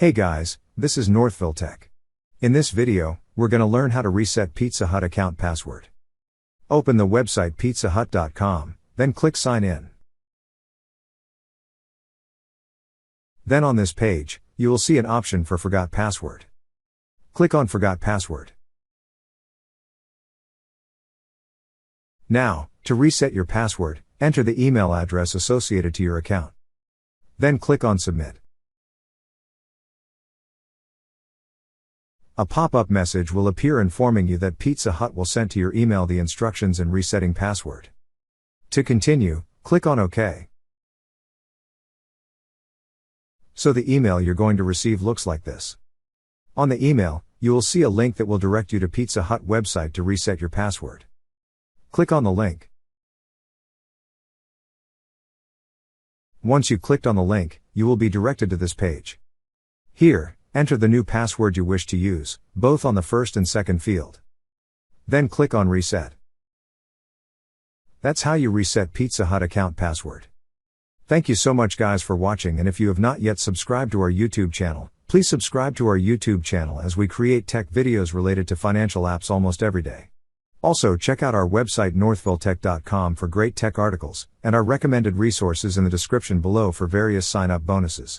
Hey guys, this is Northville Tech. In this video, we're going to learn how to reset Pizza Hut account password. Open the website pizzahut.com, then click Sign In. Then on this page, you will see an option for Forgot Password. Click on Forgot Password. Now, to reset your password, enter the email address associated to your account. Then click on Submit. A pop-up message will appear informing you that Pizza Hut will send to your email the instructions in resetting password. To continue, click on OK. So the email you're going to receive looks like this. On the email, you will see a link that will direct you to Pizza Hut website to reset your password. Click on the link. Once you clicked on the link, you will be directed to this page. Here, enter the new password you wish to use, both on the first and second field. Then click on Reset. That's how you reset Pizza Hut account password. Thank you so much guys for watching, and if you have not yet subscribed to our YouTube channel, please subscribe to our YouTube channel as we create tech videos related to financial apps almost every day. Also check out our website northvilletech.com for great tech articles, and our recommended resources in the description below for various sign-up bonuses.